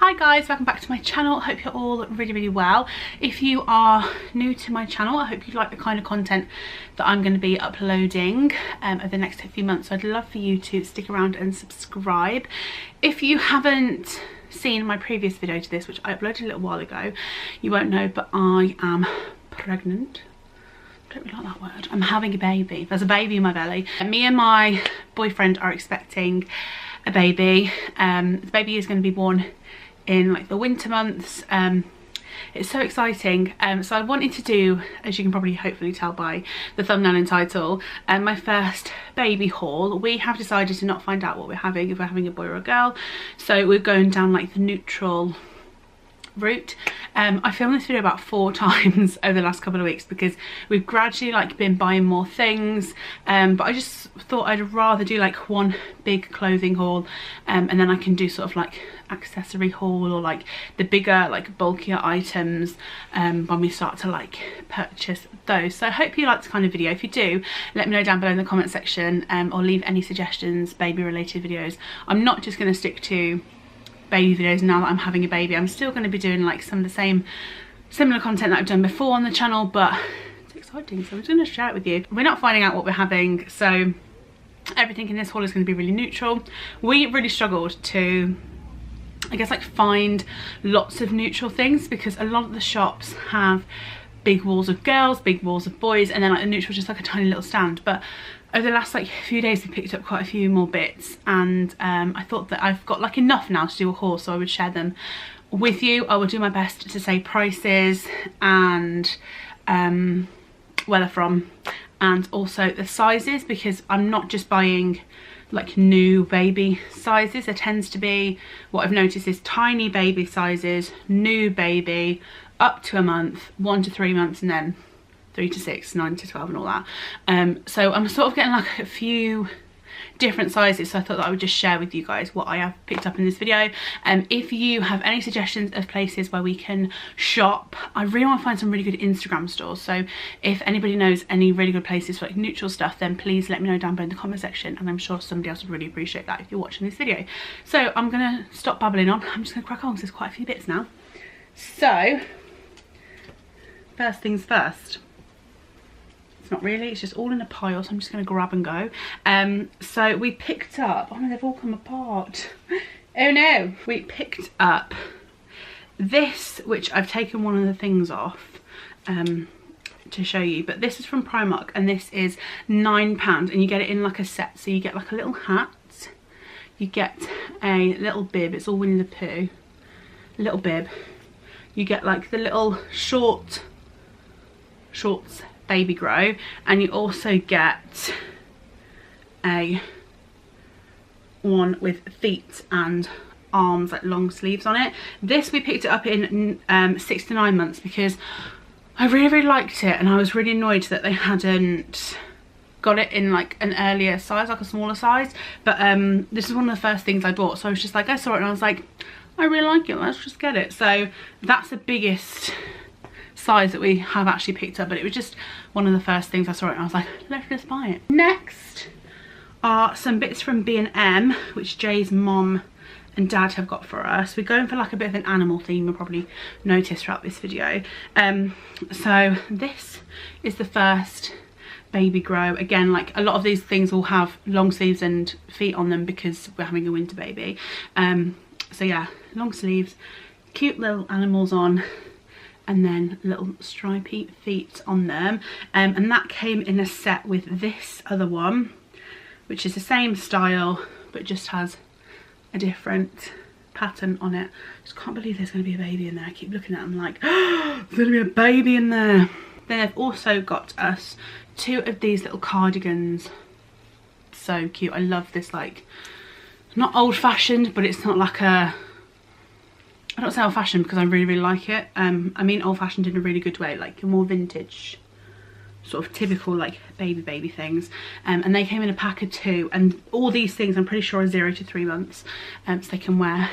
Hi guys, welcome back to my channel. I hope you're all really well. If you are new to my channel, I hope you like the kind of content that I'm going to be uploading over the next few months. So I'd love for you to stick around and subscribe. If you haven't seen my previous video to this, which I uploaded a little while ago, you won't know, but I am pregnant. I don't really like that word. I'm having a baby. There's a baby in my belly. Me and my boyfriend are expecting a baby. The baby is going to be born in like the winter months. It's so exciting. So I wanted to do, as you can probably hopefully tell by the thumbnail and title, my first baby haul. We have decided to not find out what we're having, if we're having a boy or a girl, so we're going down like the neutral route. I filmed this video about 4 times over the last couple of weeks because we've gradually like been buying more things, but I just thought I'd rather do like one big clothing haul, and then I can do sort of like accessory haul or like the bigger like bulkier items when we start to like purchase those. So I hope you like this kind of video. If you do, let me know down below in the comment section, or leave any suggestions, baby related videos. I'm not just going to stick to baby videos now that I'm having a baby. I'm still going to be doing like some of the similar content that I've done before on the channel, but it's exciting, so I'm just going to share it with you. We're not finding out what we're having, so everything in this haul is going to be really neutral. We really struggled to, I guess, like find lots of neutral things because a lot of the shops have big walls of girls, big walls of boys, and then like the neutral just like a tiny little stand. But over the last like few days we picked up quite a few more bits, and I thought that I've got like enough now to do a haul, so I would share them with you. I will do my best to say prices and where they're from, and also the sizes, because I'm not just buying like new baby sizes. There tends to be, what I've noticed is tiny baby sizes, new baby, up to a month, 1 to 3 months, and then 3 to 6, 9 to 12 and all that. So I'm sort of getting like a few different sizes, so I thought that I would just share with you guys what I have picked up in this video. If you have any suggestions of places where we can shop, I really want to find some really good Instagram stores, so if anybody knows any really good places for like neutral stuff, then please let me know down below in the comment section, and I'm sure somebody else would really appreciate that if you're watching this video. So I'm gonna stop babbling on. I'm just gonna crack on because there's quite a few bits now. So first things first. Not really, it's just all in a pile, so I'm just going to grab and go. So we picked up, oh no, they've all come apart. Oh no, we picked up this, which I've taken one of the things off to show you, but this is from Primark, and this is £9, and you get it in like a set. So you get like a little hat, you get a little bib, it's all Winnie the Pooh, little bib, you get like the little shorts baby grow, and you also get a one with feet and arms, like long sleeves on it. This we picked it up in 6 to 9 months because I really liked it, and I was really annoyed that they hadn't got it in like an earlier size, like a smaller size. But this is one of the first things I bought, so I was just like, I saw it and I was like, I really like it, let's just get it. So that's the biggest size that we have actually picked up, but it was just one of the first things I saw it and I was like, let's just buy it. Next are some bits from B&M, which Jay's mom and dad have got for us. We're going for like a bit of an animal theme, you'll probably notice throughout this video. So this is the first baby grow. Again, like a lot of these things will have long sleeves and feet on them because we're having a winter baby. So yeah, long sleeves, cute little animals on, and then little stripy feet on them, and that came in a set with this other one, which is the same style but just has a different pattern on it. Just can't believe there's going to be a baby in there. I keep looking at them like, oh, there's going to be a baby in there. Then they've also got us 2 of these little cardigans. So cute. I love this, like, not old-fashioned, but it's not like a, I don't say old fashioned because I really like it. I mean old fashioned in a really good way, like more vintage, sort of typical like baby things. And they came in a pack of 2, and all these things I'm pretty sure are 0 to 3 months, so they can wear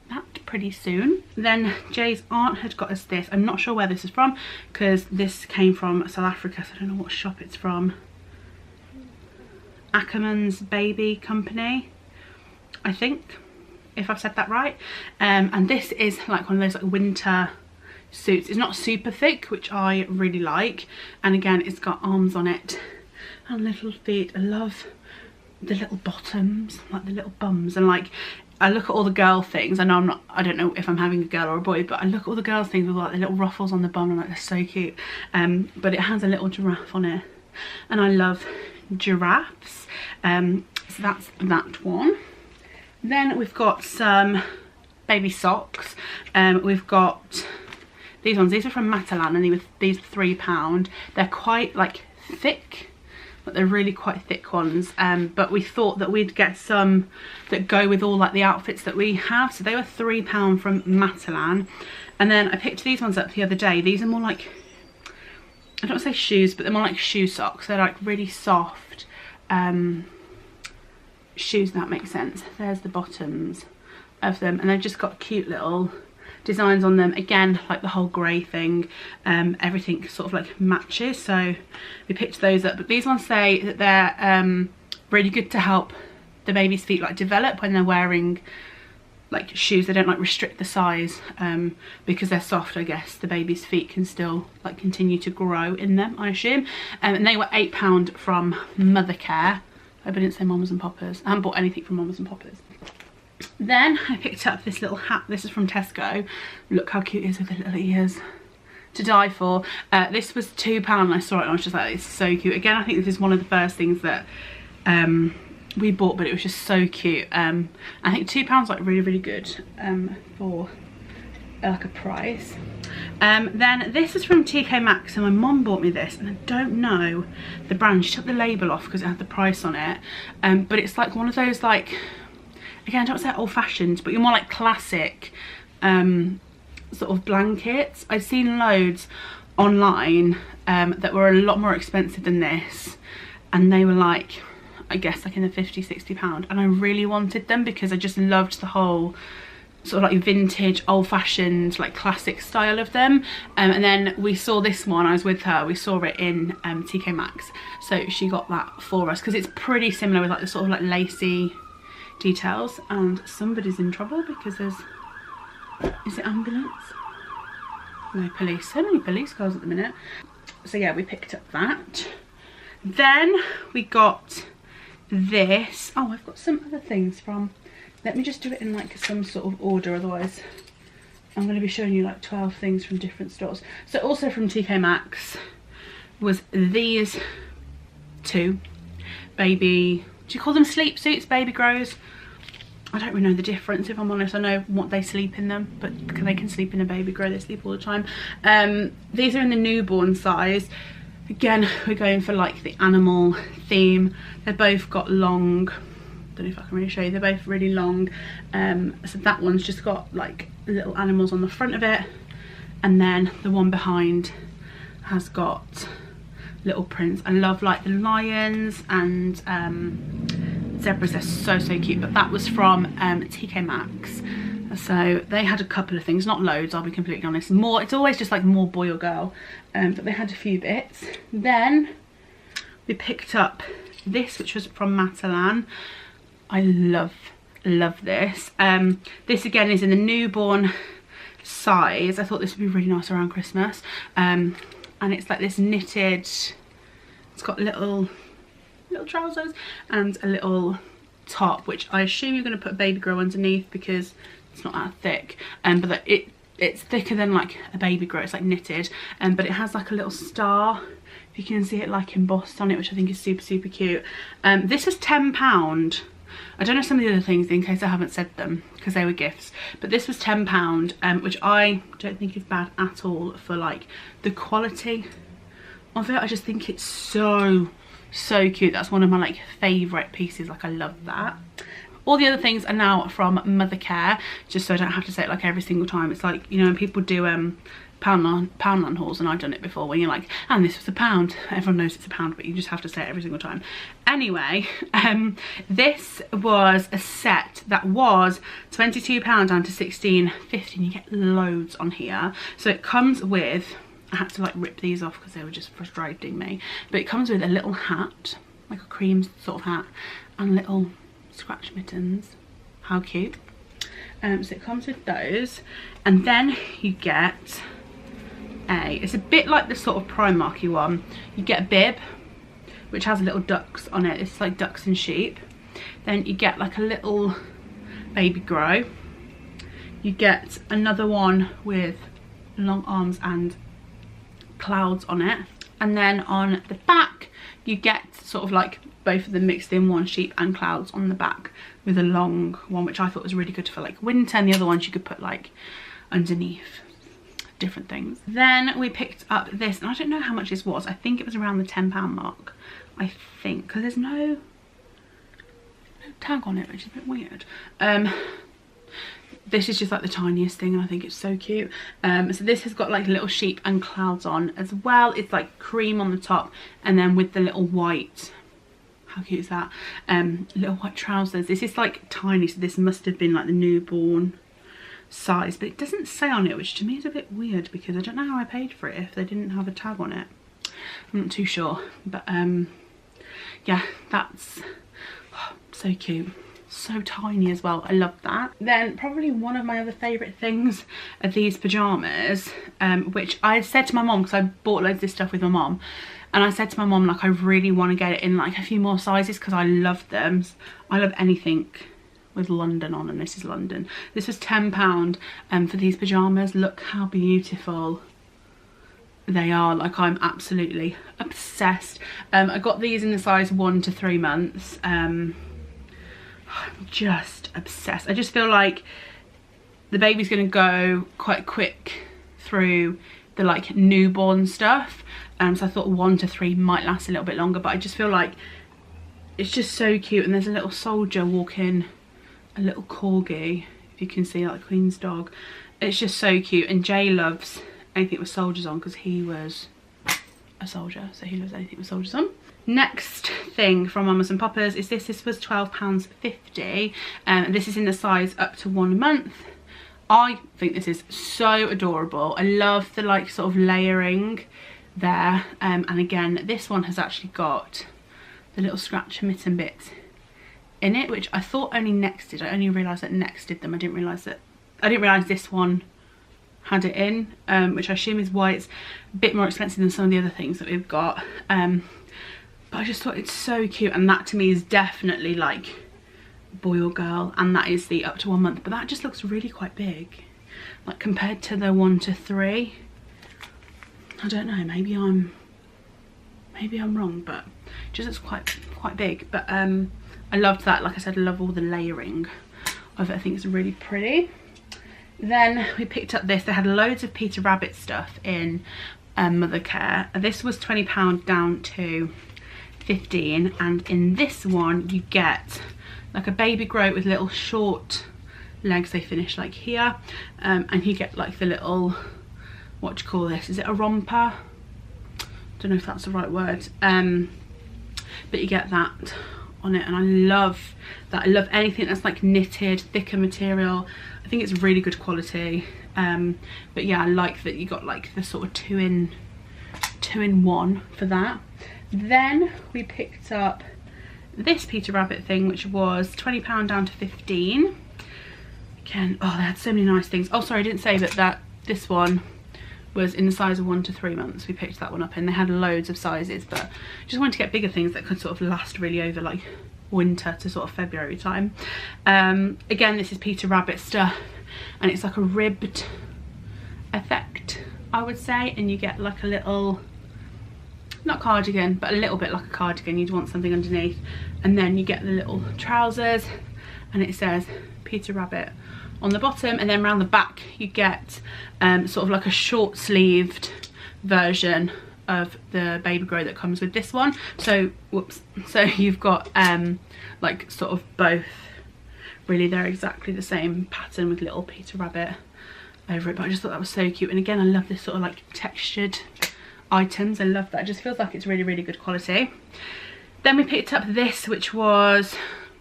that pretty soon. Then Jay's aunt had got us this. I'm not sure where this is from because this came from South Africa, so I don't know what shop it's from. Ackerman's Baby Company, I think. if I've said that right. And this is like one of those like winter suits. It's not super thick, which I really like, and again it's got arms on it and little feet. I love the little bottoms, like the little bums, and like I look at all the girl things. I know I don't know if I'm having a girl or a boy, but I look at all the girls things with like the little ruffles on the bum and like they're so cute. But it has a little giraffe on it, and I love giraffes. So that's that one. Then we've got some baby socks. We've got these ones. These are from Matalan, and these are £3. They're quite like thick, but they're really quite thick ones. But we thought that we'd get some that go with all like the outfits that we have. So they were £3 from Matalan. And then I picked these ones up the other day. These are more like, I don't want to say shoes, but they're more like shoe socks. They're like really soft shoes, that makes sense. There's the bottoms of them, and they've just got cute little designs on them. Again, like the whole grey thing, everything sort of like matches, so we picked those up. But these ones say that they're really good to help the baby's feet like develop when they're wearing like shoes. They don't like restrict the size, because they're soft. I guess the baby's feet can still like continue to grow in them, I assume. And they were £8 from Mothercare. I didn't say Mamas and Poppers. I haven't bought anything from Mamas and Poppers. Then I picked up this little hat. This is from Tesco. Look how cute it is with the little ears. To die for. This was £2 and I saw it and I was just like, it's so cute. Again, I think this is one of the first things that we bought, but it was just so cute. I think £2 like really, really good for like a price. Then this is from TK Maxx, and my mum bought me this, and I don't know the brand. She took the label off because it had the price on it. But it's like one of those like, again, I don't want to say old fashioned, but you're more like classic sort of blankets. I'd seen loads online that were a lot more expensive than this, and they were like, I guess like in the £50–60, and I really wanted them because I just loved the whole sort of like vintage, old-fashioned, like classic style of them. And then we saw this one. I was with her, we saw it in TK Maxx, so she got that for us because it's pretty similar with like the sort of like lacy details. And somebody's in trouble because there's, is it ambulance? No, police. So many police cars at the minute. So yeah, we picked up that. Then we got this. Oh, I've got some other things from, let me just do it in like some sort of order, otherwise I'm going to be showing you like 12 things from different stores. So also from TK Maxx was these two baby, do you call them sleep suits, baby grows? I don't really know the difference, if I'm honest. I know what they sleep in them, but they can sleep in a baby grow, they sleep all the time. These are in the newborn size. Again, we're going for like the animal theme. They've both got long, don't know if I can really show you, they're both really long. So that one's just got like little animals on the front of it, and then the one behind has got little prints. I love like the lions and zebras, they're so cute. But that was from TK Maxx. So they had a couple of things, not loads, I'll be completely honest. More, it's always just like more boy or girl, but they had a few bits. Then we picked up this, which was from Matalan. I love this. This again is in the newborn size. I thought this would be really nice around Christmas. And it's like this knitted, it's got little trousers and a little top, which I assume you're going to put a baby grow underneath because it's not that thick. But it's thicker than like a baby grow. It's like knitted, but it has like a little star, if you can see it, like embossed on it, which I think is super cute. This is £10. I don't know some of the other things in case I haven't said them because they were gifts, but this was £10, which I don't think is bad at all for like the quality of it. I just think it's so cute. That's one of my like favourite pieces. Like I love that. All the other things are now from Mothercare, just so I don't have to say it like every single time. It's like, you know, when people do Poundland hauls, and I've done it before, when you're like, and this was £1. Everyone knows it's £1, but you just have to say it every single time. Anyway, this was a set that was £22 down to £16.50, and you get loads on here. So it comes with, I had to like rip these off because they were just frustrating me, but it comes with a little hat, like a cream sort of hat, and little scratch mittens. How cute. So it comes with those, and then you get it's a bit like the sort of Primark-y one. You get a bib which has little ducks on it. It's like ducks and sheep. Then you get like a little baby grow. You get another one with long arms and clouds on it, and then on the back you get sort of like both of them mixed in, one sheep and clouds on the back, with a long one which I thought was really good for like winter, and the other ones you could put like underneath different things. Then we picked up this, and I don't know how much this was. I think it was around the £10 mark, I think, because there's no tag on it, which is a bit weird. This is just like the tiniest thing, and I think it's so cute. So this has got like little sheep and clouds on as well. It's like cream on the top, and then with the little white, how cute is that, little white trousers. This is like tiny, so this must have been like the newborn size, but it doesn't say on it, which to me is a bit weird, because I don't know how I paid for it if they didn't have a tag on it. I'm not too sure, but yeah, that's so cute. So tiny as well. I love that. Then probably one of my other favourite things are these pyjamas, which I said to my mom, because I bought loads of this stuff with my mom, and I said to my mom, like, I really want to get it in like a few more sizes because I love them. I love anything with London on, and this is London. This was £10 for these pyjamas. Look how beautiful they are. Like, I'm absolutely obsessed. I got these in the size 1 to 3 months. I'm just obsessed. I just feel like the baby's gonna go quite quick through the like newborn stuff, so I thought 1 to 3 might last a little bit longer, but I just feel like it's just so cute. And there's a little soldier walking, a little corgi, if you can see, like the Queen's dog. It's just so cute, and Jay loves anything with soldiers on because he was a soldier, so he loves anything with soldiers on. Next thing from Mamas and Papas is this. This was £12.50, and this is in the size up to 1 month. I think this is so adorable. I love the like sort of layering there, and again this one has actually got the little scratch mitten bits in it, which I thought only Next did. I only realised that Next did them. I didn't realise this one had it in, which I assume is why it's a bit more expensive than some of the other things that we've got. But I just thought it's so cute, and that to me is definitely like boy or girl, and that is the up to 1 month. But that just looks really quite big, like compared to the 1 to 3. I don't know, maybe I'm wrong, but it just looks quite big. But I loved that. Like I said, I love all the layering of it. I think it's really pretty. Then we picked up this. They had loads of Peter Rabbit stuff in mother care. This was £20 down to 15, and in this one you get like a baby grow with little short legs. They finish like here, and you get like the little, what do you call this, is it a romper? Don't know if that's the right word, but you get that on it, and I love that. I love anything that's like knitted, thicker material. I think it's really good quality. But yeah, I like that you got like the sort of two in one for that. Then we picked up this Peter Rabbit thing, which was £20 down to 15. Again, oh, they had so many nice things. Oh, sorry, I didn't say that this one was in the size of 1 to 3 months. We picked that one up, and they had loads of sizes, but just wanted to get bigger things that could sort of last really over like winter to sort of February time. Again, this is Peter Rabbit stuff, and it's like a ribbed effect, I would say, and you get like a little, not cardigan, but a little bit like a cardigan. You'd want something underneath, and then you get the little trousers, and it says Peter Rabbit on the bottom, and then around the back you get sort of like a short sleeved version of the baby grow that comes with this one. So whoops, so you've got like sort of both, really they're exactly the same pattern with little Peter Rabbit over it, but I just thought that was so cute. And again, I love this sort of like textured items. I love that. It just feels like it's really, really good quality. Then we picked up this, which was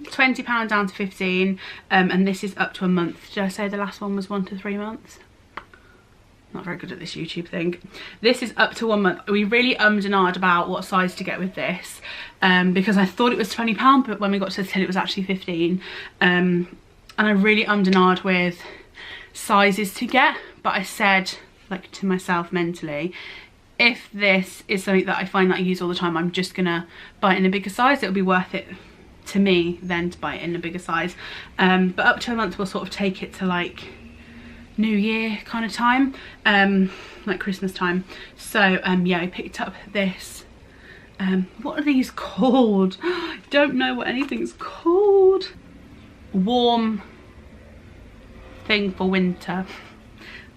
£20 down to 15, and this is up to 1 month. Did I say the last one was 1 to 3 months? Not very good at this YouTube thing. This is up to 1 month. We really ummed and ahed about what size to get with this, because I thought it was £20, but when we got to the till it was actually 15. And and I really ummed and ahed with sizes to get, but I said, like, to myself mentally, if this is something that I find that I use all the time, I'm just gonna buy it in a bigger size. It'll be worth it to me then to buy it in a bigger size. But up to a month we'll sort of take it to like New Year kind of time, like Christmas time. So yeah, I picked up this, what are these called? I don't know what anything's called. Warm thing for winter.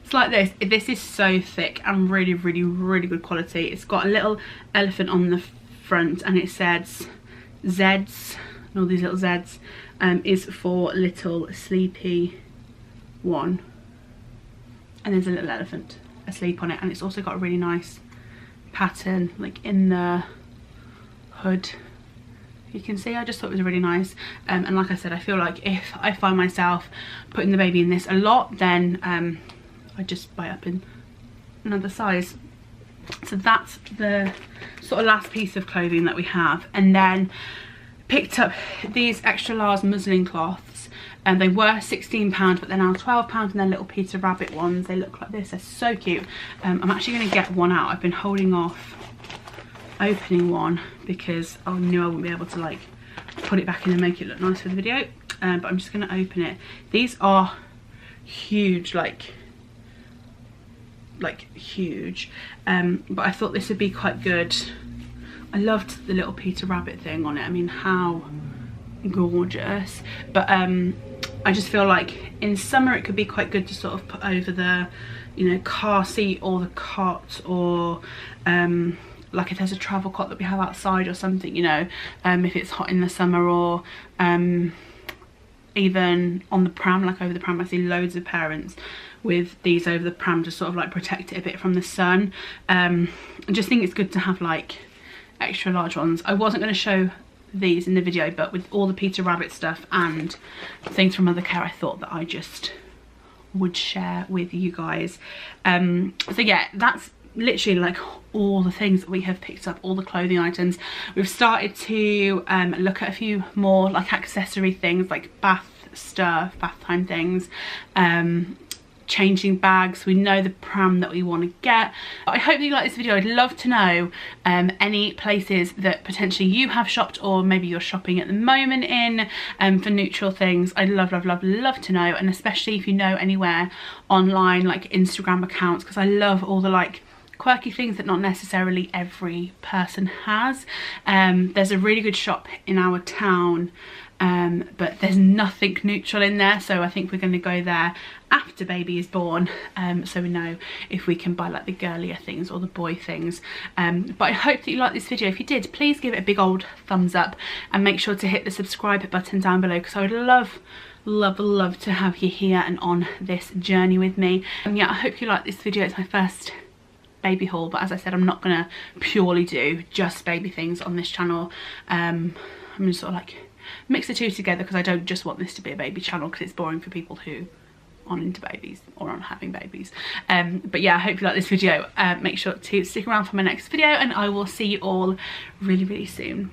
It's like this. This is so thick and really good quality. It's got a little elephant on the front and it says Z's, and all these little Z's is for little sleepy one, and there's a little elephant asleep on it, and it's also got a really nice pattern like in the hood. You can see, I just thought it was really nice, and like I said, I feel like if I find myself putting the baby in this a lot, then I just buy up in another size. So that's the sort of last piece of clothing that we have. And then picked up these extra large muslin cloths, and they were £16 but they're now £12, and they're little Peter Rabbit ones. They look like this, they're so cute. I'm actually going to get one out. I've been holding off opening one because I knew I wouldn't be able to like put it back in and make it look nice for the video, but I'm just going to open it. These are huge, like huge, but I thought this would be quite good. I loved the little Peter Rabbit thing on it. I mean, how gorgeous. But I just feel like in summer it could be quite good to sort of put over the, you know, car seat or the cot, or like if there's a travel cot that we have outside or something, you know, if it's hot in the summer, or even on the pram, like over the pram. I see loads of parents with these over the pram to sort of like protect it a bit from the sun. I just think it's good to have like extra large ones. I wasn't going to show these in the video, but with all the Peter Rabbit stuff and things from Mother Care, I thought that I just would share with you guys. So yeah, that's literally like all the things that we have picked up, all the clothing items. We've started to look at a few more like accessory things, like bath stuff, bath time things, changing bags. We know the pram that we want to get. I hope that you like this video. I'd love to know any places that potentially you have shopped, or maybe you're shopping at the moment in for neutral things. I'd love to know, and especially if you know anywhere online, like Instagram accounts, because I love all the like quirky things that not necessarily every person has. There's a really good shop in our town, but there's nothing neutral in there, so I think we're going to go there after baby is born, so we know if we can buy like the girlier things or the boy things. But I hope that you liked this video. If you did, please give it a big old thumbs up, and make sure to hit the subscribe button down below, because I would love to have you here and on this journey with me. And yeah, I hope you liked this video. It's my first baby haul, but as I said, I'm not gonna purely do just baby things on this channel. I'm gonna sort of like mix the two together, because I don't just want this to be a baby channel, because it's boring for people who aren't into babies or aren't having babies. But yeah, I hope you like this video. Make sure to stick around for my next video, and I will see you all really soon.